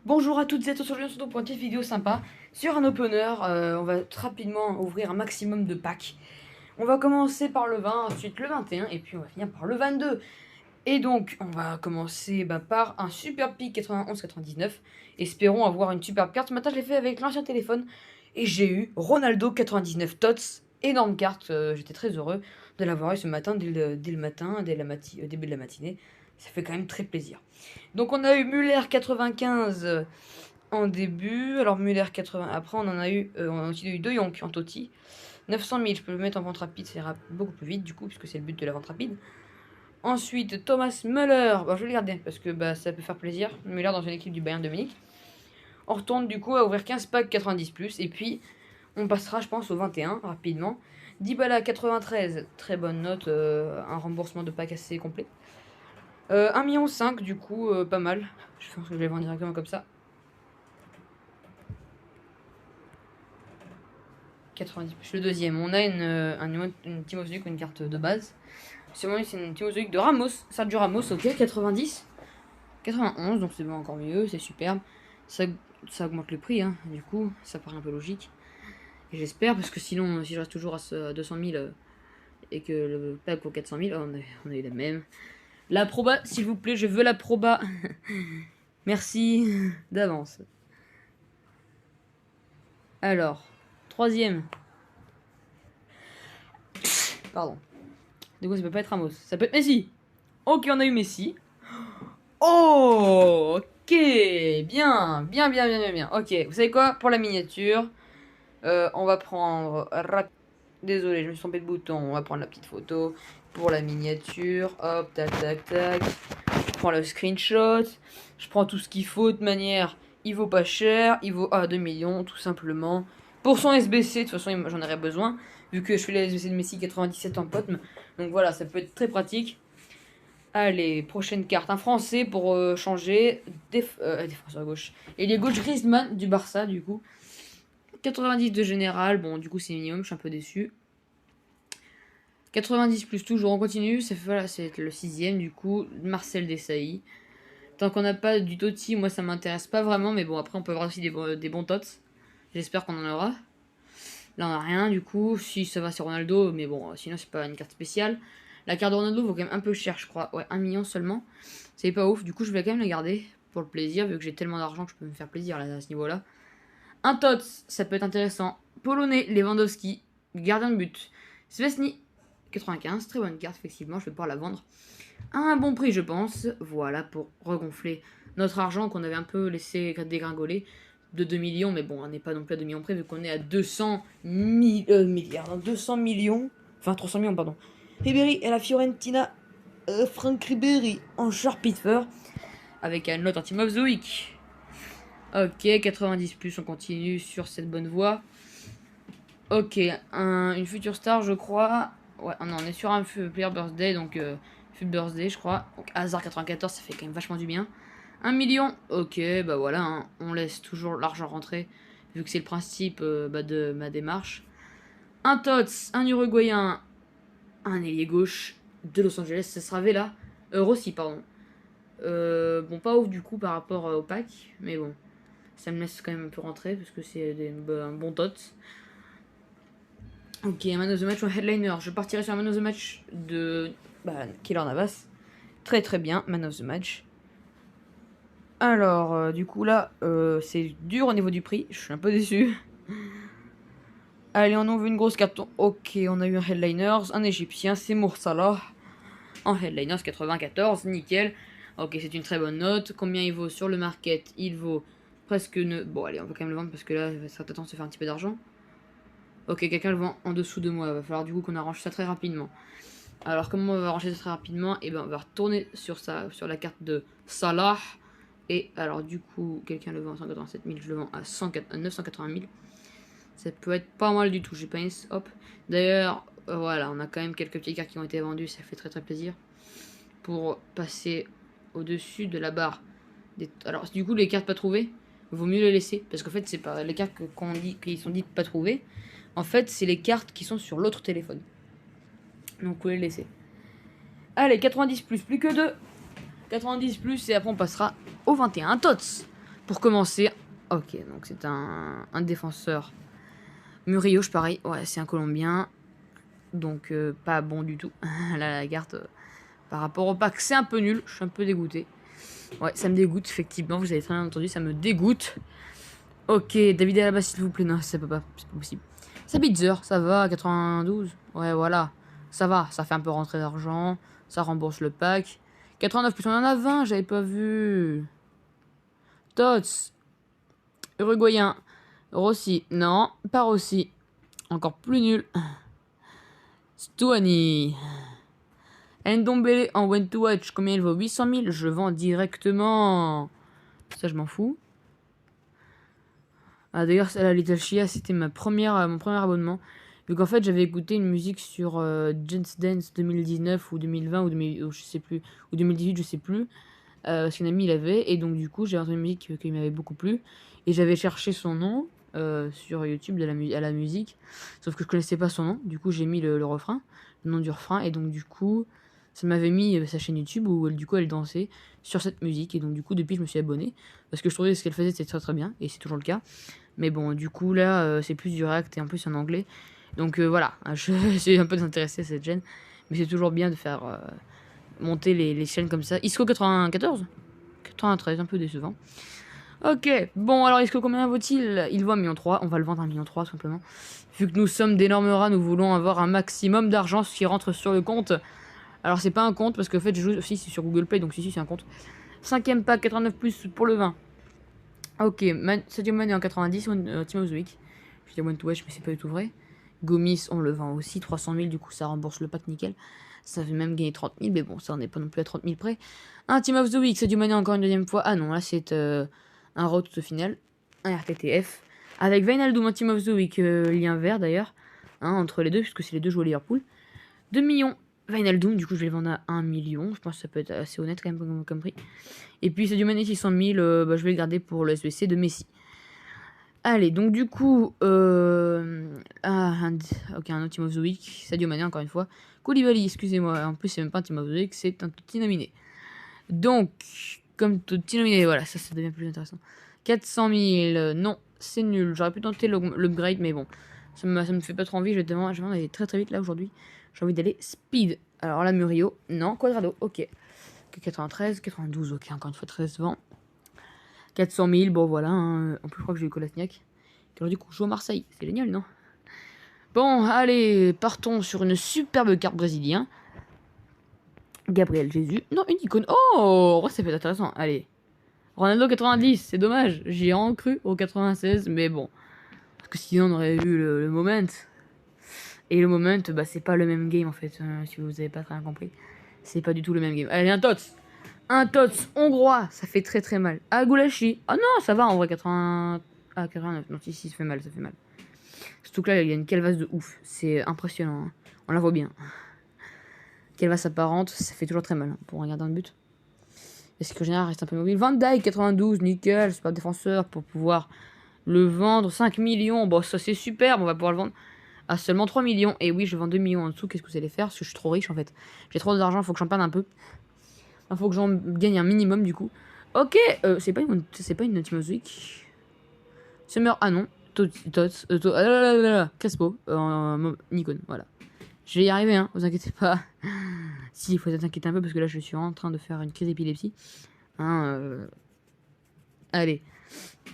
Bonjour à toutes et à tous, aujourd'hui on se retrouve pour une petite vidéo sympa sur un opener. On va rapidement ouvrir un maximum de packs. On va commencer par le 20, ensuite le 21 et puis on va finir par le 22. Et donc on va commencer par un super pick 91-99. Espérons avoir une superbe carte. Ce matin je l'ai fait avec l'ancien téléphone et j'ai eu Ronaldo 99 Tots. Énorme carte, j'étais très heureux de l'avoir eu ce matin dès le matin, début de la matinée. Ça fait quand même très plaisir. Donc on a eu Muller 95 en début. Alors Muller 80. Après on a aussi eu De Jong en Totti. 900 000, je peux le mettre en vente rapide, ça ira beaucoup plus vite du coup, puisque c'est le but de la vente rapide. Ensuite Thomas Müller, je vais le garder parce que ça peut faire plaisir. Müller dans une équipe du Bayern de Munich. On retourne du coup à ouvrir 15 packs 90+, et puis on passera je pense au 21 rapidement. Dybala 93, très bonne note, un remboursement de pack assez complet. 1,5 million du coup, pas mal. Je pense que je vais vendre directement comme ça. 90 plus le deuxième. On a une Timo Werner, une carte de base. C'est une Timo Werner de Ramos. Sergio Ramos, ok, 90. 91, donc c'est bon, encore mieux, c'est superbe. Ça augmente le prix, hein, du coup, ça paraît un peu logique. Et j'espère, parce que sinon, si je reste toujours à 200 000 et que le pack vaut 400 000, on a eu la même. La proba, s'il vous plaît, je veux la proba. Merci d'avance. Alors, troisième. Pardon. Du coup, ça peut pas être Ramos. Ça peut être Messi. Ok, on a eu Messi. Oh, ok. Bien, bien, bien, bien, bien, bien. Ok, vous savez quoi? Pour la miniature, on va prendre... Désolé, je me suis trompé de bouton. On va prendre la petite photo pour la miniature. Hop, tac, tac, tac. Je prends le screenshot. Je prends tout ce qu'il faut. De manière, il vaut pas cher. Il vaut 2 millions, tout simplement. Pour son SBC, de toute façon, j'en aurais besoin. Vu que je fais la SBC de Messi 97 en pote. Donc voilà, ça peut être très pratique. Allez, prochaine carte. Un français pour changer. Défenseur à gauche. Et les gauche Griezmann du Barça, du coup. 90 de général. Bon, du coup, c'est minimum. Je suis un peu déçu. 90 plus toujours, on continue. Voilà, c'est le 6ème, du coup. Marcel Desailly. Tant qu'on n'a pas du Totti, moi ça m'intéresse pas vraiment. Mais bon, après, on peut avoir aussi des bons Tots. J'espère qu'on en aura. Là, on a rien, du coup. Si ça va, c'est Ronaldo. Mais bon, sinon, c'est pas une carte spéciale. La carte de Ronaldo vaut quand même un peu cher, je crois. Ouais, 1 million seulement. C'est pas ouf. Du coup, je vais quand même la garder pour le plaisir, vu que j'ai tellement d'argent que je peux me faire plaisir là, à ce niveau-là. Un Tots, ça peut être intéressant. Polonais, Lewandowski, gardien de but. Svesny, 95, très bonne carte, effectivement, je vais pouvoir la vendre à un bon prix, je pense. Voilà, pour regonfler notre argent qu'on avait un peu laissé dégringoler de 2 millions. Mais bon, on n'est pas non plus à 2 millions près, vu qu'on est à 200 milliards, 200 millions, enfin 300 millions, pardon. Ribéry et la Fiorentina, Franck Ribéry en Sharpitfer, avec un autre Team of the Week. Ok, 90 plus, on continue sur cette bonne voie. Ok, une future star, je crois. Ouais, non, on est sur un player birthday, donc Full birthday, je crois. Donc Hazard 94, ça fait quand même vachement du bien. 1 million, ok, bah voilà, hein, on laisse toujours l'argent rentrer, vu que c'est le principe de ma démarche. Un Tots, un Uruguayen, un ailier gauche de Los Angeles, ça sera Vela. Rossi, pardon. Bon, pas ouf du coup par rapport au pack, mais bon, ça me laisse quand même un peu rentrer, parce que c'est un bon Tots. Ok, man of the match ou headliner. Je partirai sur un man of the match de Keylor Navas. Très très bien, man of the match. Alors, du coup là, c'est dur au niveau du prix. Je suis un peu déçu. Allez, on ouvre une grosse carton. Ok, on a eu un headliners, un égyptien, c'est Salah. En headliners 94, nickel. Ok, c'est une très bonne note. Combien il vaut sur le market? Il vaut presque... Bon, allez, on va quand même le vendre parce que là, ça va attendre de se faire un petit peu d'argent. Ok, quelqu'un le vend en dessous de moi. Il va falloir du coup qu'on arrange ça très rapidement. Alors, comment on va arranger ça très rapidement? Et ben, on va retourner sur la carte de Salah. Et alors, du coup, quelqu'un le vend à 187 000. Je le vends à 980 000. Ça peut être pas mal du tout. J'ai pas une... Hop. D'ailleurs, voilà, on a quand même quelques petites cartes qui ont été vendues. Ça fait très très plaisir. Pour passer au-dessus de la barre. Alors, du coup, les cartes pas trouvées, vaut mieux les laisser. Parce qu'en fait, c'est pas les cartes qu'on dit qui sont dites pas trouvées. En fait, c'est les cartes qui sont sur l'autre téléphone. Donc, vous pouvez les laisser. Allez, 90 plus que 2. 90 plus et après on passera au 21. Un Tots. Pour commencer, ok, donc c'est un défenseur. Murillo, pareil, ouais, c'est un Colombien. Donc pas bon du tout. Là, la carte, par rapport au pack, c'est un peu nul. Je suis un peu dégoûté. Ouais, ça me dégoûte, effectivement. Vous avez très bien entendu, ça me dégoûte. Ok, David Alaba, s'il vous plaît. Non, c'est pas possible. Sabitzer, ça va, 92. Ouais, voilà. Ça va, ça fait un peu rentrer d'argent. Ça rembourse le pack. 89 plus on en a 20, j'avais pas vu. Tots. Uruguayen. Rossi. Non, pas Rossi. Encore plus nul. Stuani. Ndombele en When to Watch. Combien il vaut? 800 000. Je vends directement. Ça, je m'en fous. Ah, d'ailleurs, la Little Chia, c'était mon premier abonnement. Vu qu'en fait, j'avais écouté une musique sur Just Dance 2019 ou 2020 ou je sais plus, ou 2018, je sais plus. Parce qu'un ami il avait, et donc du coup, j'ai entendu une musique qui m'avait beaucoup plu. Et j'avais cherché son nom sur YouTube à la musique. Sauf que je connaissais pas son nom. Du coup, j'ai mis le refrain, le nom du refrain, et donc du coup, ça m'avait mis sa chaîne YouTube où du coup elle dansait sur cette musique. Et donc du coup, depuis, je me suis abonné. Parce que je trouvais que ce qu'elle faisait, c'était très très bien, et c'est toujours le cas. Mais bon, du coup, là, c'est plus du React et en plus en anglais. Donc voilà, je suis un peu désintéressé à cette chaîne. Mais c'est toujours bien de faire monter les chaînes comme ça. Isco 94 93, un peu décevant. Ok, bon, alors Isco, combien vaut-il? Il vaut 1,3 million. On va le vendre à 1,3 million simplement. Vu que nous sommes d'énormes rats, nous voulons avoir un maximum d'argent qui rentre sur le compte. Alors, c'est pas un compte parce que en fait, je joue aussi sur Google Play, donc si, c'est un compte. 5ème pack, 89 plus pour le 20. Ok, Sadio Mane en 90, Team of the Week. Je dis One to Watch, mais c'est pas du tout vrai. Gomis, on le vend aussi, 300 000, du coup ça rembourse le pack nickel. Ça fait même gagner 30 000, mais bon, ça on n'est pas non plus à 30 000 près. Un Team of the Week, Sadio Mane encore une deuxième fois. Ah non, là c'est un road au final. Un RTTF. Avec Wijnaldum, un Team of the Week, lien vert d'ailleurs. Hein, entre les deux, puisque c'est les deux joueurs Liverpool. 2 millions. Wijnaldum, du coup je vais le vendre à 1 million. Je pense que ça peut être assez honnête quand même comme prix. Et puis Sadio Mane 600 000, je vais le garder pour le SBC de Messi. Allez, donc du coup, ok, un autre Team of the Week, Sadio Mane encore une fois. Koulibaly, excusez-moi, en plus c'est même pas un Team of the Week, c'est un petit nominé. Donc, comme tout petit nominé, voilà, ça devient plus intéressant. 400 000, non, c'est nul. J'aurais pu tenter l'upgrade, mais bon, ça me fait pas trop envie. Je vais vraiment aller très très vite là aujourd'hui. J'ai envie d'aller speed. Alors là, Murillo, non, Quadrado, ok. 93, 92, ok, encore une fois 13 vents. 400 000, bon voilà, hein. En plus je crois que j'ai eu Kolasniak. Qui alors du coup joue à Marseille, c'est génial, non? Bon, allez, partons sur une superbe carte brésilien. Gabriel Jesus, non, une icône, oh, ça peut être intéressant, allez. Ronaldo 90, c'est dommage, j'y ai cru au 96, mais bon. Parce que sinon on aurait eu le moment. Et le moment, bah c'est pas le même game en fait, si vous avez pas très bien compris. C'est pas du tout le même game. Allez, un tots. Un tots hongrois, ça fait très très mal. Ah, Goulashi. Ah non, ça va en vrai, 80... Ah, 89. Non, si, ça fait mal, ça fait mal. Surtout que là, il y a une calvasse de ouf. C'est impressionnant. Hein. On la voit bien. Calvasse apparente, ça fait toujours très mal hein, pour regarder un but. Est-ce que général reste un peu mobile? Van Dyke, 92, nickel, super défenseur pour pouvoir le vendre. 5 millions, bon, ça c'est super, on va pouvoir le vendre à seulement 3 millions. Et oui, je vends 2 millions en dessous, qu'est-ce que vous allez faire? Parce que je suis trop riche en fait. J'ai trop d'argent, il faut que j'en perde un peu. Il faut que j'en gagne un minimum du coup. Ok, c'est pas une Team of the Week. Summer, ah non. Crespo, Nikon, voilà. Je vais y arriver, hein, vous inquiétez pas. Si, il faut s'inquiéter un peu parce que là je suis en train de faire une crise d'épilepsie. Hein, allez.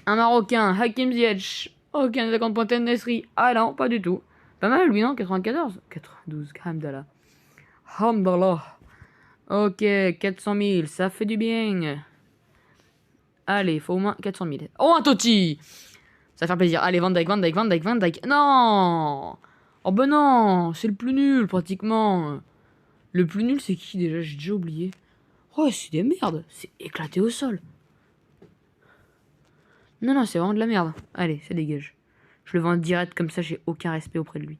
Un Marocain, Hakim Ziyech. Ok, un attaquant de Pointe Nesri. Ah non, pas du tout. Pas mal lui, non? 94 92, Hamdallah. Hamdallah. Ok, 400 000, ça fait du bien. Allez, faut au moins 400 000. Oh, un Totti! Ça va faire plaisir. Allez, Van Dijk. Non! Oh ben non, c'est le plus nul, pratiquement. Le plus nul, c'est qui, déjà? J'ai déjà oublié. Oh, c'est des merdes. C'est éclaté au sol. Non, c'est vraiment de la merde. Allez, ça dégage. Je le vends direct, comme ça, j'ai aucun respect auprès de lui.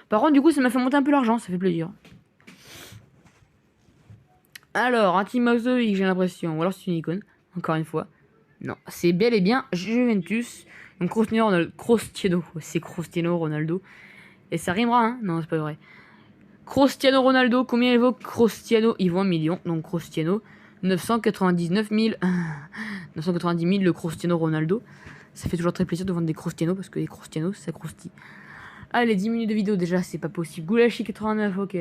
Par contre, du coup, ça m'a fait monter un peu l'argent, ça fait plaisir. Alors, un Team of the Week, j'ai l'impression. Ou alors c'est une icône, encore une fois. Non, c'est bel et bien Juventus. Donc Cristiano, c'est Cristiano Ronaldo. Et ça rimera, hein? Non, c'est pas vrai. Cristiano Ronaldo, combien il vaut Cristiano? Il vaut 1 million. Donc Cristiano, 999 000. 990 000, le Cristiano Ronaldo. Ça fait toujours très plaisir de vendre des Cristiano parce que les Cristiano, ça croustille. Allez, 10 minutes de vidéo déjà, c'est pas possible. Goulashi 89, ok.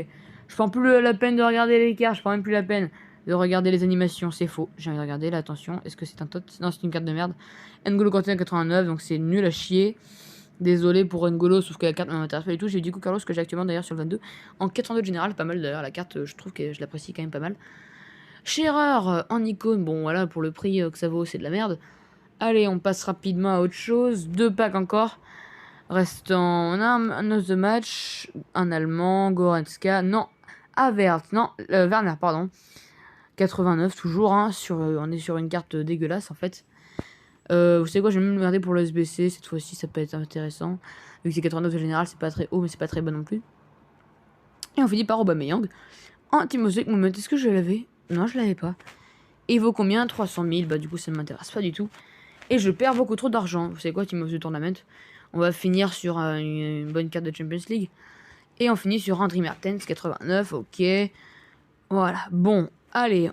Je prends plus la peine de regarder les cartes, je prends même plus la peine de regarder les animations, c'est faux. J'ai envie de regarder, là, attention, est-ce que c'est un tot? Non, c'est une carte de merde. N'Golo Kanté 89, donc c'est nul à chier. Désolé pour N'Golo, sauf que la carte ne m'intéresse pas du tout. J'ai eu Diego Carlos que j'ai actuellement d'ailleurs sur le 22. En 82 de général, pas mal d'ailleurs, la carte, je trouve que je l'apprécie quand même pas mal. Scherer en icône, bon voilà, pour le prix que ça vaut, c'est de la merde. Allez, on passe rapidement à autre chose. 2 packs encore. Restant, on a un os de match, un Allemand, Goretzka, non, Havertz, non, Werner, pardon. 89 toujours, hein, on est sur une carte dégueulasse en fait. Vous savez quoi, je vais même regarder pour le SBC, cette fois-ci ça peut être intéressant. Vu que c'est 89 de général, c'est pas très haut, mais c'est pas très bas non plus. Et on finit par Aubameyang. En Timosek Moment, est-ce que je l'avais? Non, je l'avais pas. Et il vaut combien? 300 000, bah du coup ça ne m'intéresse pas du tout. Et je perds beaucoup trop d'argent. Vous savez quoi, Timosek Tournament? On va finir sur une bonne carte de Champions League. Et on finit sur un André Mertens, 89, ok. Voilà, bon, allez,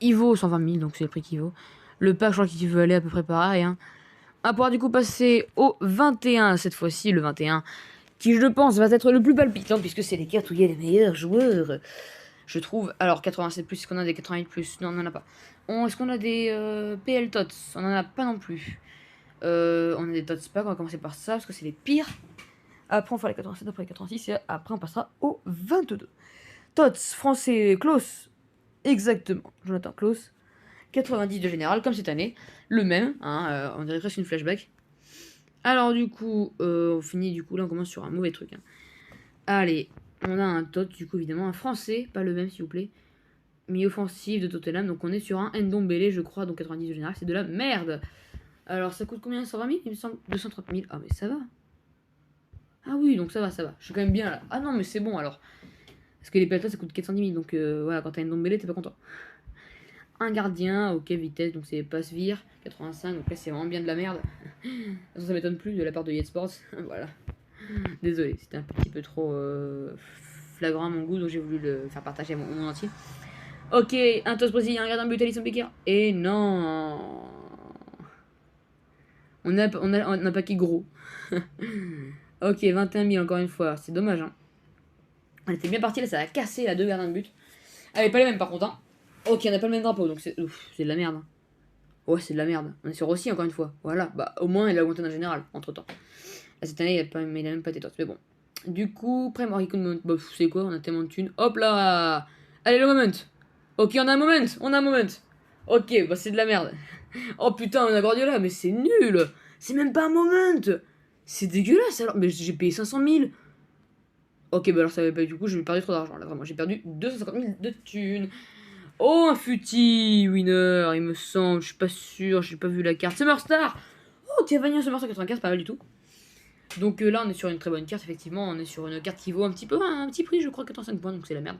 il vaut 120 000, donc c'est le prix qu'il vaut. Le pack, je crois qu'il veut aller à peu près pareil. Hein. On va pouvoir du coup passer au 21, cette fois-ci, le 21, qui je pense va être le plus palpitant, puisque c'est les cartes où il y a les meilleurs joueurs, je trouve. Alors, 87+, est-ce qu'on a des 88+? Non, on n'en a pas. Est-ce qu'on a des PL TOTS? On n'en a pas non plus. On a des TOTS pack, on va commencer par ça, parce que c'est les pires. Après, on fera les 87, après les 86, et après, on passera au 22. Tots, français, Klaus. Exactement, Jonathan Klaus. 90 de général, comme cette année. Le même, hein, on dirait presque une flashback. Alors, du coup, on finit, du coup, là, on commence sur un mauvais truc. Hein. Allez, on a un Tot, du coup, évidemment, un français, pas le même, s'il vous plaît. Mi-offensif de Tottenham, donc on est sur un Ndombele, je crois, donc 90 de général, c'est de la merde. Alors, ça coûte combien? 120 000? Il me semble 230 000. Ah, mais ça va. Ah oui, donc ça va, ça va. Je suis quand même bien là. Ah non, mais c'est bon alors. Parce que les plateaux ça coûte 410 000, donc voilà, quand t'as une Ndombele, t'es pas content. Un gardien, ok, vitesse, donc c'est passe-vire, 85, donc là c'est vraiment bien de la merde. Ça m'étonne plus de la part de Yetsports, voilà. Désolé, c'était un petit peu trop flagrant à mon goût, donc j'ai voulu le faire partager à mon monde entier. Ok, un toast brésilien, un gardien but, Alisson Becker. Et non. On a pas qui gros. Ok, 21 000 encore une fois, c'est dommage. Hein. Elle était bien partie, là ça a cassé la 2 gardiens de but. Elle est pas les mêmes par contre. Hein. Ok, on n'a pas le même drapeau, donc c'est de la merde. Hein. Ouais, c'est de la merde. On est sur Rossi encore une fois. Voilà, bah au moins il a augmenté en général, entre temps. Là, cette année il a même pas été torse, mais bon. Du coup, Prime bah c'est quoi, on a tellement de thunes. Hop là. Allez, le moment. Ok, on a un moment. Ok, bah c'est de la merde. Oh putain, on a Guardiola, mais c'est nul. C'est même pas un moment. C'est dégueulasse alors. Mais j'ai payé 500 000. Ok, bah alors ça va pas du coup, j'ai perdu trop d'argent là, vraiment. J'ai perdu 250 000 de thunes. Oh, un futi winner, il me semble. Je suis pas sûr, j'ai pas vu la carte. Summerstar. Oh, Cavani Summerstar 95, pas mal du tout. Donc là, on est sur une très bonne carte, effectivement. On est sur une carte qui vaut un petit prix, je crois, 85 points, donc c'est la merde.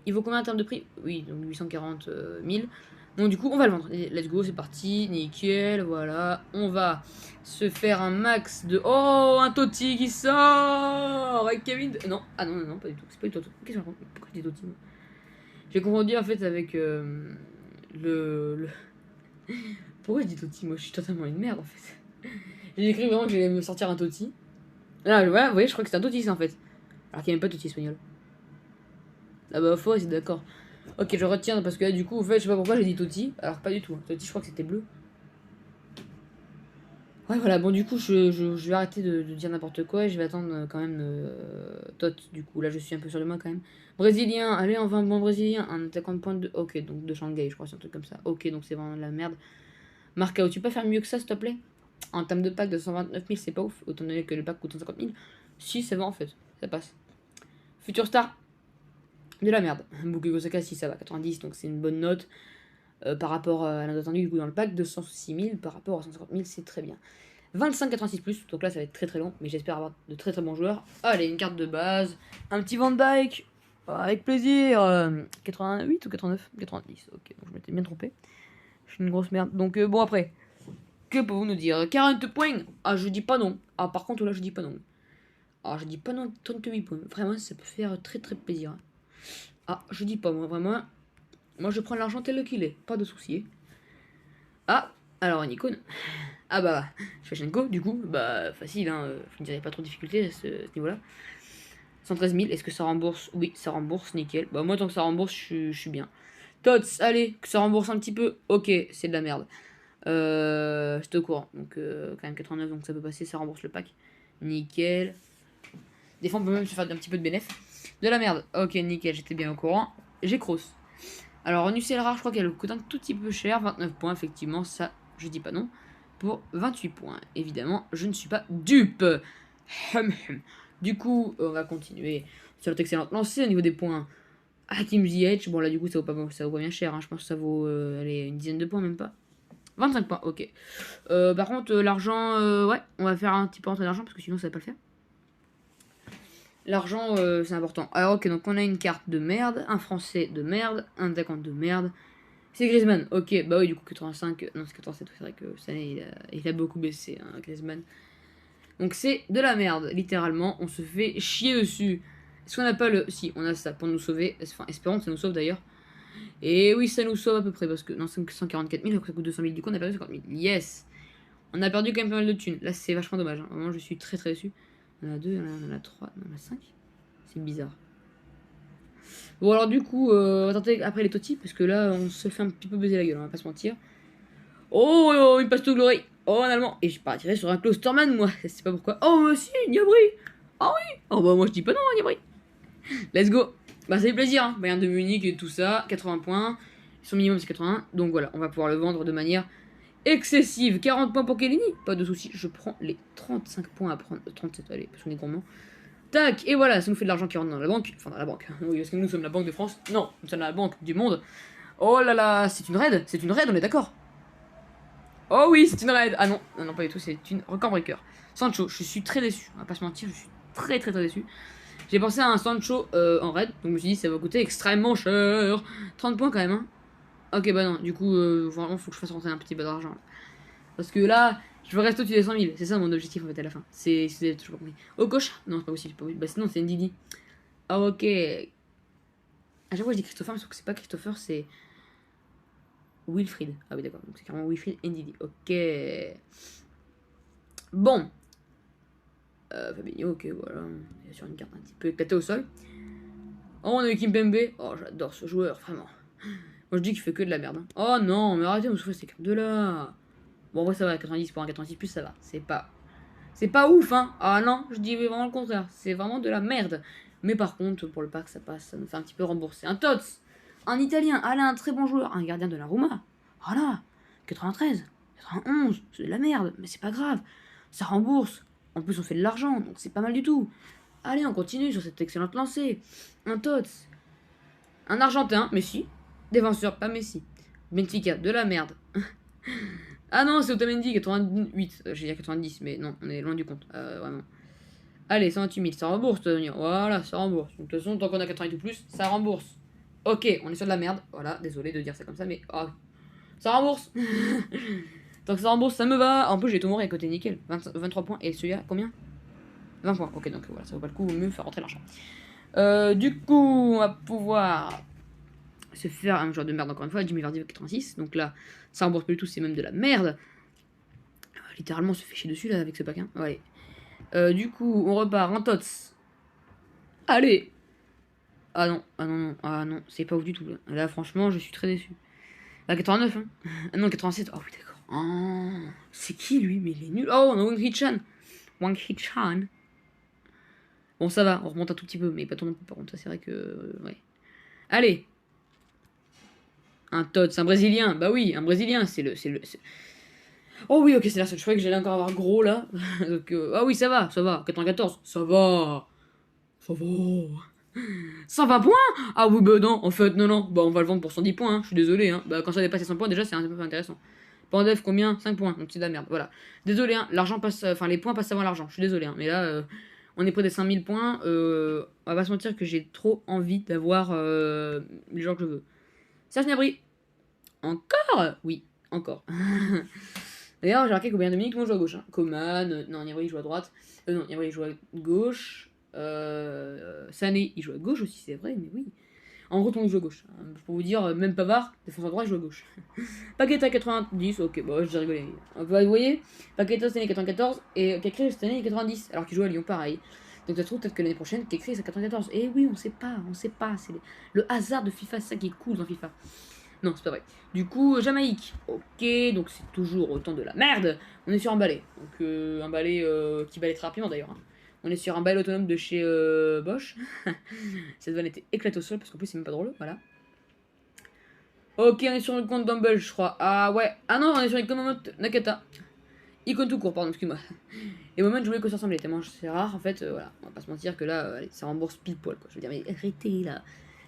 Il vaut combien en termes de prix? Oui, donc 840 000. Donc du coup, on va le vendre. Let's go, c'est parti. Nickel, voilà. On va se faire un max de... Oh, un Totti qui sort avec Kevin... Non, ah non, non, non, pas du tout. C'est pas du tout. Qu'est-ce que je raconte? Pourquoi je dis Totti? J'ai confondu en fait avec le... Pourquoi je dis Totti? Moi, je suis totalement une merde en fait. J'ai écrit vraiment que j'allais me sortir un Totti. Là, voilà, vous voyez, je crois que c'est un Totti, ça en fait. Alors qu'il n'y a même pas de Totti espagnol. Ah bah, faut, c'est d'accord. Ok, je retiens parce que là, du coup, en fait, je sais pas pourquoi j'ai dit Totti. Alors pas du tout. Totti, je crois que c'était bleu. Ouais, voilà, bon, du coup, je vais arrêter de dire n'importe quoi et je vais attendre quand même Tot. Du coup, là, je suis un peu sur le main quand même. Brésilien, allez, on va un bon Brésilien. Un attaquant de pointe de. Ok, donc de Shanghai, je crois, c'est un truc comme ça. Ok, donc c'est vraiment de la merde. Marcao, tu peux faire mieux que ça, s'il te plaît? En termes de pack de 129 000, c'est pas ouf, autant donné que le pack coûte 150 000. Si, c'est bon en fait, ça passe. Future Star, de la merde. Bukayo Saka, si ça va, 90, donc c'est une bonne note. Par rapport à la note attendue du coup dans le pack, 206 000 par rapport à 150 000, c'est très bien. 25,86+, donc là ça va être très très long, mais j'espère avoir de très très bons joueurs. Allez, une carte de base, un petit Van Dyke, avec plaisir. 88 ou 89? 90, ok, donc je m'étais bien trompé. Je suis une grosse merde. Donc bon après, que pouvez-vous nous dire? 40 points? Ah, je dis pas non. Ah, par contre là je dis pas non. Ah, je dis pas non, 38 points. Vraiment, ça peut faire très très plaisir. Ah, je dis pas moi, vraiment. Moi je prends l'argent tel qu'il est, pas de soucis. Ah, Alors, une icône. Ah bah, Shevchenko, du coup, bah, facile, hein. Je ne dirais pas trop de difficulté à ce niveau-là. 113 000, est-ce que ça rembourse? Oui, ça rembourse, nickel. Bah, moi, tant que ça rembourse, je suis bien. Tots, allez, que ça rembourse un petit peu. Ok, c'est de la merde. J'étais au courant. Donc, quand même 89, donc ça peut passer, ça rembourse le pack. Nickel. Des fois, on peut même se faire un petit peu de bénéf. De la merde. Ok, nickel, j'étais bien au courant. J'ai cross. Alors, en UCL rare, je crois qu'elle coûte un tout petit peu cher. 29 points, effectivement, ça, je dis pas non. Pour 28 points. Évidemment, je ne suis pas dupe. Du coup, on va continuer sur notre excellente lancée au niveau des points. Hakim Ziyech, bon là du coup ça vaut pas bien cher, hein. Je pense que ça vaut allez, une dizaine de points, même pas. 25 points, ok. Par contre, l'argent, ouais, on va faire un petit peu rentrer d'argent parce que sinon ça va pas le faire. L'argent, c'est important. Alors, ok, donc on a une carte de merde, un français de merde, un attaquant de merde. C'est Griezmann, ok, bah oui, du coup 85, non c'est 87, c'est vrai que cette année il a beaucoup baissé, hein, Griezmann. Donc c'est de la merde, littéralement, on se fait chier dessus. Est-ce qu'on n'a pas le... Si, on a ça pour nous sauver, enfin espérons que ça nous sauve d'ailleurs. Et oui, ça nous sauve à peu près, parce que non, 144 000, ça coûte 200 000, du coup on a perdu 50 000. Yes. On a perdu quand même pas mal de thunes. Là c'est vachement dommage, hein. Vraiment je suis très très déçu. On en a 2, on en a 3, on en a 5. C'est bizarre. Bon alors du coup, on va tenter après les Totti, parce que là on se fait un petit peu baiser la gueule, on va pas se mentir. Oh, une passe to glory. Oh, en allemand. Et je partirai sur un Klosterman, moi. Je sais pas pourquoi. Oh, moi aussi, Niabri. Ah oui. Oh, bah, moi, je dis pas non, Niabri. Let's go. Bah, ça fait plaisir, hein. Bayern de Munich et tout ça. 80 points. Son minimum, c'est 81. Donc voilà, on va pouvoir le vendre de manière excessive. 40 points pour Kellini. Pas de soucis. Je prends les 35 points à prendre. 37, allez, parce qu'on est gourmand. Tac. Et voilà, ça nous fait de l'argent qui rentre dans la banque. Enfin, dans la banque. Oui, parce que nous sommes la Banque de France. Non, nous sommes la Banque du Monde. Oh là là, c'est une raid. C'est une raid, on est d'accord. Oh oui, c'est une raid. Ah non, non, non, pas du tout, c'est une record breaker. Sancho, je suis très déçu. On va pas se mentir, je suis très très très déçu. J'ai pensé à un Sancho en raid, donc je me suis dit ça va coûter extrêmement cher. 30 points quand même, hein. Ok, bah non, du coup, vraiment, faut que je fasse rentrer un petit peu d'argent. Parce que là, je veux rester au-dessus des 100 000. C'est ça mon objectif en fait à la fin. C'est toujours pas compris. Au coach? Non, c'est pas possible, c'est pas possible. Bah sinon, c'est Ndidi. Ah, ok. À chaque fois, je dis Christopher, mais sauf que c'est pas Christopher, c'est. Wilfried. Ah oui, d'accord. Donc c'est carrément Wilfried Ndidi. Ok. Bon. Fabinho, ok, voilà. Il est sur une carte un petit peu éclatée au sol. Oh, on a eu Kimpembe. Oh, j'adore ce joueur, vraiment. Moi, je dis qu'il fait que de la merde, hein. Oh non, mais arrêtez de me souffrir ces cartes de là. Bon, en vrai, ça va. 90 pour un 86 plus, ça va. C'est pas ouf, hein. Ah non, je dis vraiment le contraire. C'est vraiment de la merde. Mais par contre, pour le pack, ça passe. Ça nous fait un petit peu rembourser. Un Tots. Un Italien. Alain, un très bon joueur. Un gardien de la Roma. Voilà. 93. 91. C'est de la merde. Mais c'est pas grave. Ça rembourse. En plus, on fait de l'argent. Donc c'est pas mal du tout. Allez, on continue sur cette excellente lancée. Un Tots. Un Argentin. Messi. Défenseur, pas Messi. Benfica. De la merde. Ah non, c'est Otamendi, 88. J'ai dit 90, mais non, on est loin du compte. Vraiment. Allez, 128 000, ça rembourse, de venir. Voilà, ça rembourse. Donc, de toute façon, tant qu'on a 88 ou plus, ça rembourse. Ok, on est sur de la merde. Voilà, désolé de dire ça comme ça, mais. Oh, ça rembourse. Tant que ça rembourse, ça me va. En plus, j'ai tout mort à côté, nickel. 23 points. Et celui-là, combien? 20 points. Ok, donc voilà, ça vaut pas le coup, mieux faire rentrer l'argent. Du coup, on va pouvoir se faire un joueur de merde encore une fois. Jimmy Vardy 86. Donc là, ça rembourse plus du tout, c'est même de la merde. Littéralement, on se fait chier dessus là avec ce pack. Hein. Ouais. Du coup, on repart en tots. Allez. Ah non, ah non, non, ah non, c'est pas ouf du tout. Là, franchement, je suis très déçu. Ah, 89, hein. Ah non, 87. Oh oui, d'accord. Oh, c'est qui lui? Mais il est nul. Oh, on a Wang Hee-chan. Wang Hee-chan. Bon, ça va, on remonte un tout petit peu, mais pas trop non plus. Par contre, ça, c'est vrai que. Ouais. Allez. Un Tots, un Brésilien. Bah oui, un Brésilien, c'est le. Oh oui, ok, c'est la seule. Je croyais que j'allais encore avoir gros là. Donc, ah oui, ça va, ça va. 94, ça va. Ça va. 120 points? Ah oui, bah non, en fait, non, non. Bah on va le vendre pour 110 points, hein. Je suis désolé. Hein. Bah quand ça dépasse les 100 points, déjà, c'est un peu intéressant. Pandef, combien? 5 points, donc c'est de la merde. Voilà. Désolé, hein. L'argent passe. Enfin, les points passent avant l'argent. Je suis désolé, hein. Mais là, on est près des 5000 points. On va pas se mentir que j'ai trop envie d'avoir les gens que je veux. Serge Gnabry. Encore? Oui, encore. D'ailleurs, j'ai remarqué qu'au Bayern de Munich, tout le monde joue à gauche. Hein. Coman, non, Gnabry il joue à droite. Non, Gnabry il joue à gauche. Sané il joue à gauche aussi, c'est vrai, mais oui. En gros, tout le monde joue à gauche. Pour vous dire, même Pavard, défenseur droit, il joue à gauche. Paqueta 90, ok, bon, j'ai rigolé. Vous voyez, Paqueta cette année 94 et Kekri cette année 90, alors qu'il joue à Lyon pareil. Donc ça se trouve peut-être que l'année prochaine, Kekri c'est 94. Et oui, on sait pas. C'est le hasard de FIFA, c'est ça qui est cool dans FIFA. Non, c'est pas vrai. Du coup, Jamaïque. Ok, donc c'est toujours autant de la merde. On est sur un balai. Donc un balai qui balai très rapidement d'ailleurs. Hein. On est sur un balai autonome de chez Bosch. Cette vanne était éclatée au sol parce qu'en plus c'est même pas drôle. Voilà. Ok, on est sur le compte Dumble, je crois. Ah ouais. Ah non, on est sur le compte Nakata. Icône tout court, pardon, excuse-moi. Et Moment, je voulais que ça ressemblait tellement c'est rare en fait. Voilà, on va pas se mentir que là, allez, ça rembourse pile poil quoi. Je veux dire, mais arrêtez là.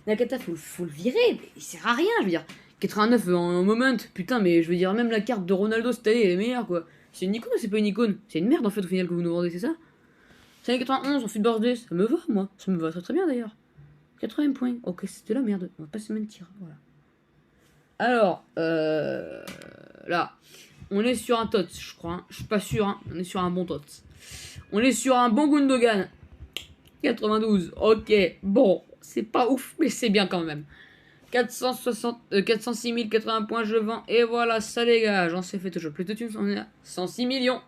Nakata, faut le virer, mais il sert à rien, je veux dire. 89 en Moment, putain, mais je veux dire, même la carte de Ronaldo cette année, elle est meilleure quoi. C'est une icône ou c'est pas une icône? C'est une merde en fait au final que vous nous vendez, c'est ça? C'est année 91, on fait birthday, ça me va moi. Ça me va très très bien d'ailleurs. 80 points, ok, c'était la merde, on va pas se mentir, voilà. Alors, là, on est sur un TOTS, je crois. Hein. Je suis pas sûr, hein. On est sur un bon TOTS. On est sur un bon Gundogan. 92, ok. Bon, c'est pas ouf, mais c'est bien quand même. 406 080 points, je vends. Et voilà, ça dégage. On s'est fait toujours plus de thunes. On est à 106 millions.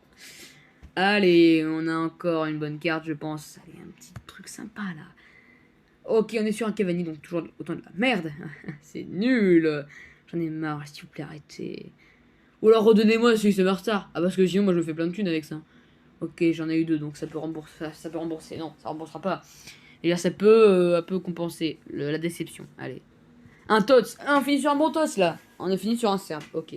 Allez, on a encore une bonne carte, je pense. Allez, un petit truc sympa là. Ok, on est sur un Cavani, donc toujours autant de la merde. C'est nul. J'en ai marre, s'il vous plaît, arrêtez. Ou alors redonnez-moi celui de Superstar. Ah, parce que sinon, moi je me fais plein de thunes avec ça. Ok, j'en ai eu deux, donc ça peut rembourser. Ça peut rembourser. Non, ça remboursera pas. Et là, ça peut un peu compenser la déception. Allez. Un TOTS. Ah, on finit sur un bon TOTS là. On a fini sur un Serbe. Ok.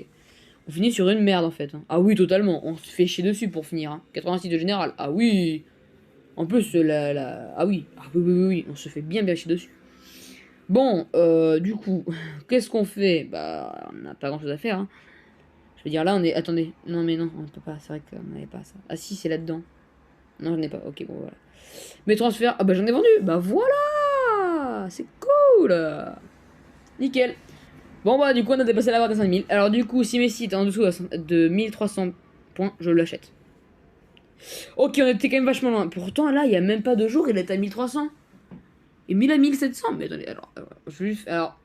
On finit sur une merde en fait. Hein. Ah oui, totalement. On se fait chier dessus pour finir. Hein. 86 de général. Ah oui. En plus, Ah oui. Ah oui. On se fait bien chier dessus. Bon, du coup, qu'est-ce qu'on fait? Bah, on n'a pas grand chose à faire. Hein. Je veux dire, là, on est. Attendez. Non, mais non, on ne peut pas. C'est vrai qu'on n'avait pas ça. Ah si, c'est là-dedans. Non, j'en ai pas. Ok, bon, voilà. Mes transferts. Ah bah, j'en ai vendu. Bah voilà. C'est cool. Nickel. Bon, bah, du coup, on a dépassé la barre des 5000. Alors, du coup, si Messi est en dessous de 1300 points, je l'achète. Ok, on était quand même vachement loin. Pourtant, là, il n'y a même pas 2 jours, il est à 1300. Et 1000 à 1700. Mais attendez, alors,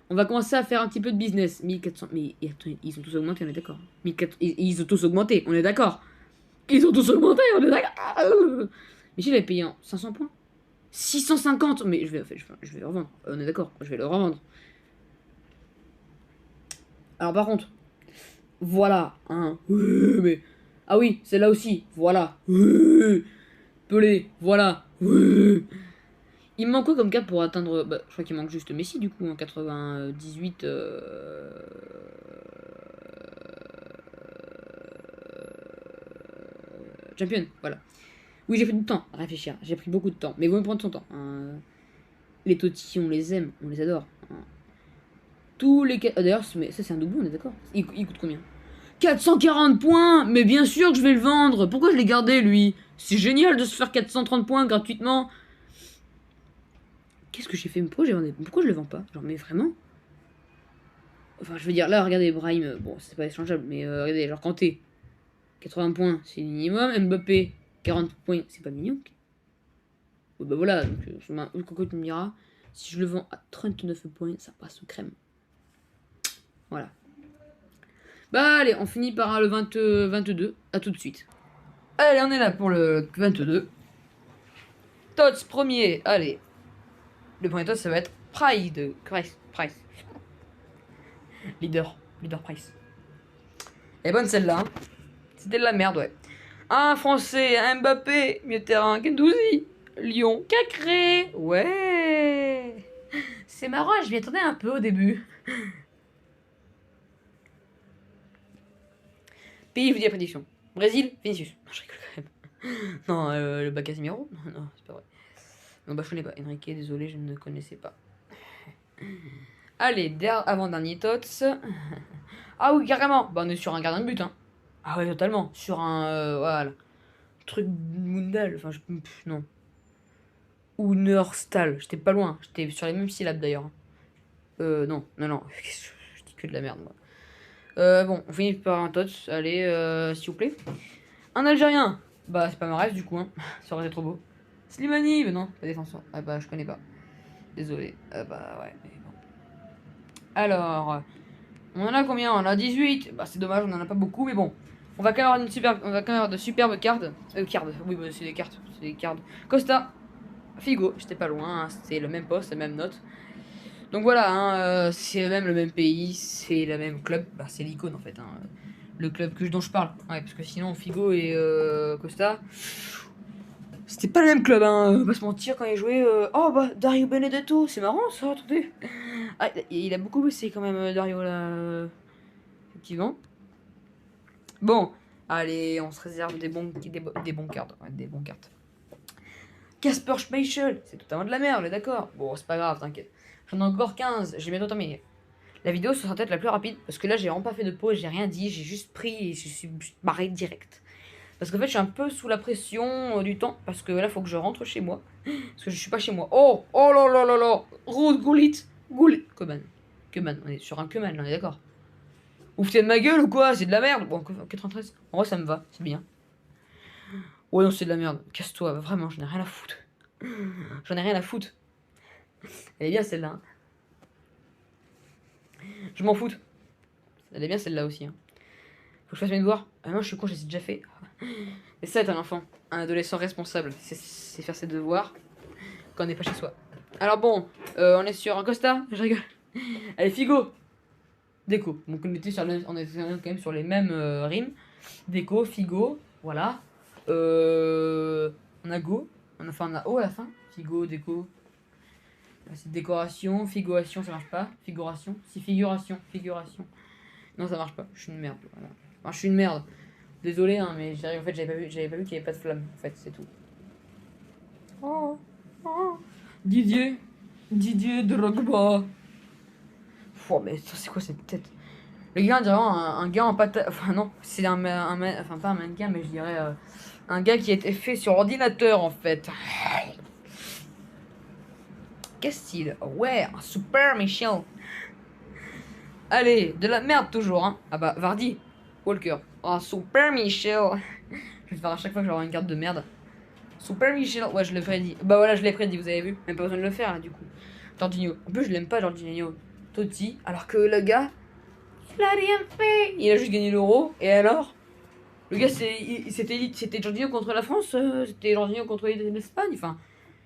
on va commencer à faire un petit peu de business. 1400. Mais attendez, ils ont tous augmenté, on est d'accord. Ils ont tous augmenté, on est d'accord. Ils ont tous augmenté, on est d'accord. Mais si, il avait payé en 500 points. 650. Mais je vais le revendre. On est d'accord, je vais le revendre. Alors, par contre, voilà. Hein. Mais. Ah oui, celle-là aussi. Voilà. Pelé. Voilà. Il me manque quoi comme carte pour atteindre. Bah, je crois qu'il manque juste Messi du coup en 98. Champion, voilà. Oui, j'ai pris du temps à réfléchir. J'ai pris beaucoup de temps. Mais vous me prendre son temps. Hein. Les Totti, on les aime, on les adore. Hein. Tous les. D'ailleurs, mais ça c'est un doublon, on est d'accord. Il coûte combien? 440 points. Mais bien sûr que je vais le vendre. Pourquoi je l'ai gardé lui? C'est génial de se faire 430 points gratuitement. Qu'est-ce que j'ai fait? Pourquoi je le vends pas? Genre, mais vraiment? Enfin, je veux dire, là, regardez, Brahim, bon, c'est pas échangeable, mais regardez, genre, Kanté, 80 points, c'est le minimum. Mbappé, 40 points, c'est pas mignon. Bon, bah voilà, donc, Coco, tu me diras, si je le vends à 39 points, ça passe au crème. Voilà. Bah, allez, on finit par le 22. À tout de suite. Allez, on est là pour le 22. Tots, premier, allez. Le premier Tots, ça va être Price. Leader Price. Elle est bonne celle-là. Hein. C'était de la merde, ouais. Un Français, un Mbappé, milieu de terrain, Gendouzi, Lyon, Cacré. Ouais. C'est marrant, je m'y attendais un peu au début. Pays, je vous dis la prédiction. Brésil, Vinicius. Non, je rigole quand même. Non, le bas Casemiro. Non, c'est pas vrai. Non, bah je connais pas. Enrique, désolé, je ne connaissais pas. Allez, avant-dernier Tots. Ah oui, carrément. Bah on est sur un gardien de but, hein. Ah ouais, totalement. Sur un... voilà. Truc Mundal. Enfin, non. Ou Neurstal. J'étais pas loin. J'étais sur les mêmes syllabes, d'ailleurs. Non. Je dis que de la merde, moi. Bon, on finit par un Tots. Allez, s'il vous plaît. Un Algérien. Bah, c'est pas Mahrez, du coup, hein. Ça aurait été trop beau. Slimani, mais non, pas défenseur. Ah bah, je connais pas. Désolé. Bah ouais. Mais bon. Alors, on en a combien? On en a 18. Bah c'est dommage, on en a pas beaucoup, mais bon. On va quand même avoir on va quand même avoir de superbes cartes. Cartes. Oui, bah, c'est des cartes. C'est des cartes. Costa, Figo, j'étais pas loin. Hein. C'est le même poste, la même note. Donc voilà, hein, c'est même le même pays, c'est le même club. Bah c'est l'icône en fait. Hein. Le club dont je parle. Ouais, parce que sinon Figo et Costa, c'était pas le même club, hein. On va pas se mentir quand ils jouaient. Oh bah Dario Benedetto, c'est marrant ça, attendez. Ah, il a beaucoup bossé quand même, Dario là. Effectivement. Bon, allez, on se réserve des bons cartes. Ouais, des bons cartes. Casper Schmeichel, c'est totalement de la merde, on est d'accord. Bon, c'est pas grave, t'inquiète. J'en ai encore 15, j'ai bientôt terminé. La vidéo sera peut-être la plus rapide parce que là j'ai vraiment pas fait de pause, j'ai rien dit, j'ai juste pris et je suis barré direct. Parce qu'en fait je suis un peu sous la pression du temps parce que là faut que je rentre chez moi. Parce que je suis pas chez moi. Oh, oh là là là là, Ruud Gullit, Koeman, on est sur un Koeman là, on est d'accord. Vous foutez de ma gueule ou quoi? C'est de la merde. Bon, 93, en vrai ça me va, c'est bien. Ouais non c'est de la merde, casse-toi, vraiment j'en ai rien à foutre. J'en ai rien à foutre. Elle est bien celle-là. Hein. Je m'en fous. Elle est bien celle-là aussi. Hein. Faut que je fasse mes devoirs. Ah non, je suis con, j'ai déjà fait. Et ça, être un enfant, un adolescent responsable, c'est faire ses devoirs quand on n'est pas chez soi. Alors bon, on est sur un Costa, je rigole. Allez, Figo. Déco. Donc on était quand même sur les mêmes rimes. Déco, Figo, voilà. On a Go. On a O à la fin. Figo, déco. C'est décoration, figuration, ça marche pas. Figuration. Si, figuration. Non, ça marche pas. Je suis une merde. Voilà. Enfin, je suis une merde. Désolé, hein, mais en fait, j'avais pas vu qu'il y avait pas de flamme. En fait, c'est tout. Oh, oh. Didier Drogba. Oh, mais c'est quoi cette tête? Le gars, on dirait un gars en pâte. Enfin, non, c'est enfin, pas un mannequin, mais je dirais un gars qui a été fait sur ordinateur en fait. Quel style? Ouais, un super Michel. Allez, de la merde toujours, hein. Ah bah, Vardy, Walker. Oh, Super Michel. Je vais faire à chaque fois que j'aurai une carte de merde. Super Michel, ouais, je l'ai prédit. Bah voilà, je l'ai prédit, vous avez vu. Même pas besoin de le faire, là, du coup. Jorginho. En plus, je l'aime pas, Jorginho. Totti. Alors que le gars, il a rien fait. Il a juste gagné l'Euro. Et alors? Le gars, c'était Jorginho contre la France. C'était Jorginho contre l'Espagne. Enfin,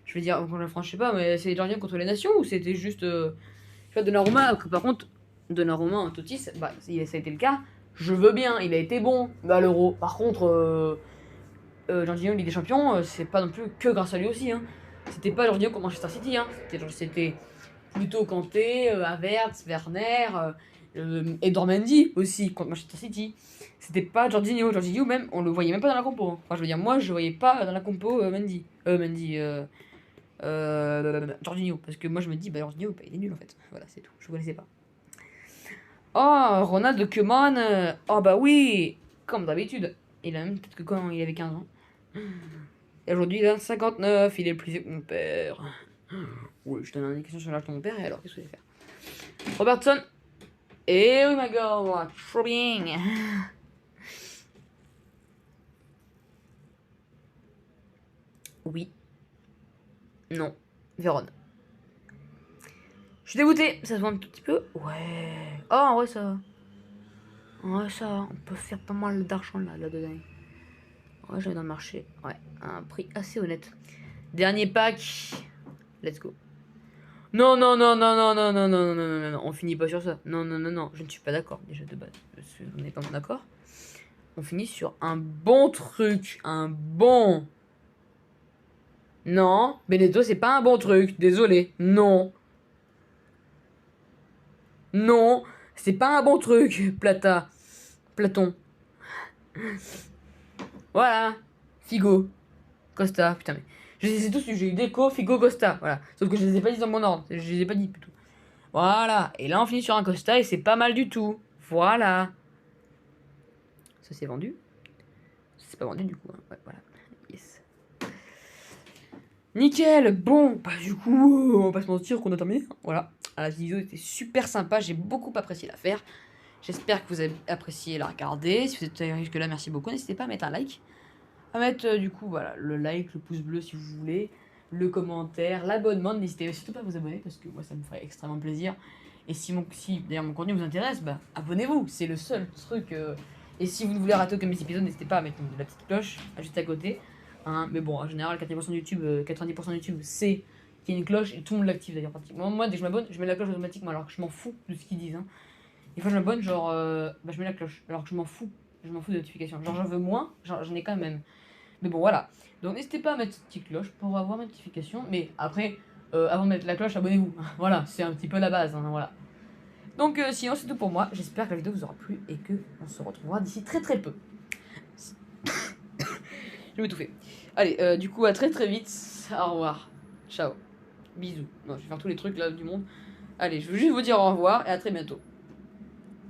je vais dire contre la France, je sais pas, mais c'est Jorginho contre les nations ou c'était juste. Tu vois, Donnarumma, par contre, Donnarumma, Totti, bah, ça a été le cas. Je veux bien, il a été bon à l'Euro. Par contre, Jorginho, Ligue des Champions, c'est pas non plus que grâce à lui aussi. Hein. C'était pas Jorginho contre Manchester City. Hein. C'était plutôt Kanté, Havertz, Werner, Edouard Mendy aussi contre Manchester City. C'était pas Jorginho. Jorginho, même, on le voyait même pas dans la compo. Hein. Enfin, je veux dire, moi, je voyais pas dans la compo Mendy. Jorginho. Parce que moi, je me dis, bah, Jorginho, il est nul en fait. Voilà, c'est tout. Je connaissais pas. Oh, Ronald Koeman. Oh, bah oui, comme d'habitude. Il a même peut-être que quand il avait 15 ans. Et aujourd'hui, il a 59, il est plus vieux que mon père. Oui, je donne une indication sur l'âge de mon père, et alors, qu'est-ce que je vais faire? Robertson. Et oui, ma gueule, trop bien. Oui. Non. Vérone. Je suis dégoûté, ça se voit un tout petit peu. Ouais. Oh, en vrai, ça va. Ouais, ça va. On peut faire pas mal d'argent là-dedans. Ouais, j'ai dans le marché. Ouais, à un prix assez honnête. Dernier pack. Let's go. Non, non, non, non, non, non, non, non, non, non, non, non, on finit pas sur ça. Non, non, non, non, je ne suis pas d'accord déjà de base. On n'est pas d'accord. On finit sur un bon truc. Un bon. Non, Benedetto, c'est pas un bon truc. Désolé. Non. Non, c'est pas un bon truc, Platon. Voilà. Figo. Costa. Putain, mais. Je les ai tous eu. J'ai eu Deco, Figo, Costa. Voilà. Sauf que je les ai pas dit dans mon ordre. Je les ai pas dit plutôt. Voilà. Et là, on finit sur un Costa et c'est pas mal du tout. Voilà. Ça, c'est vendu. C'est pas vendu du coup. Hein. Ouais, voilà. Yes. Nickel. Bon, bah du coup, on va pas se mentir qu'on a terminé. Voilà. La vidéo était super sympa. J'ai beaucoup apprécié la faire. J'espère que vous avez apprécié la regarder. Si vous êtes arrivé jusque là, merci beaucoup. N'hésitez pas à mettre un like. À mettre du coup, voilà, le like, le pouce bleu si vous voulez. le commentaire, l'abonnement. N'hésitez surtout pas à vous abonner parce que moi ça me ferait extrêmement plaisir. Et si d'ailleurs mon contenu vous intéresse, bah abonnez-vous, c'est le seul truc. Et si vous ne voulez rater aucun de mes épisodes, n'hésitez pas à mettre la petite cloche juste à côté. Hein. Mais bon, en général, 90% de YouTube, 90% de YouTube, c'est qu'il y a une cloche et tout le monde l'active d'ailleurs pratiquement. Moi, dès que je m'abonne, je mets la cloche automatiquement alors que je m'en fous de ce qu'ils disent. Hein. Des fois, je m'abonne, genre, bah, je mets la cloche alors que je m'en fous. Je m'en fous des notifications. Genre, j'en veux moins, j'en ai quand même. Mais bon, voilà. Donc, n'hésitez pas à mettre cette petite cloche pour avoir mes notifications. Mais après, avant de mettre la cloche, abonnez-vous. Voilà, c'est un petit peu la base. Hein, voilà. Donc, sinon, c'est tout pour moi. J'espère que la vidéo vous aura plu et que on se retrouvera d'ici très très peu. Je vais m'étouffer. Allez, du coup, à très très vite. Au revoir. Ciao. Bisous. Non, je vais faire tous les trucs là du monde. Allez, je veux juste vous dire au revoir et à très bientôt.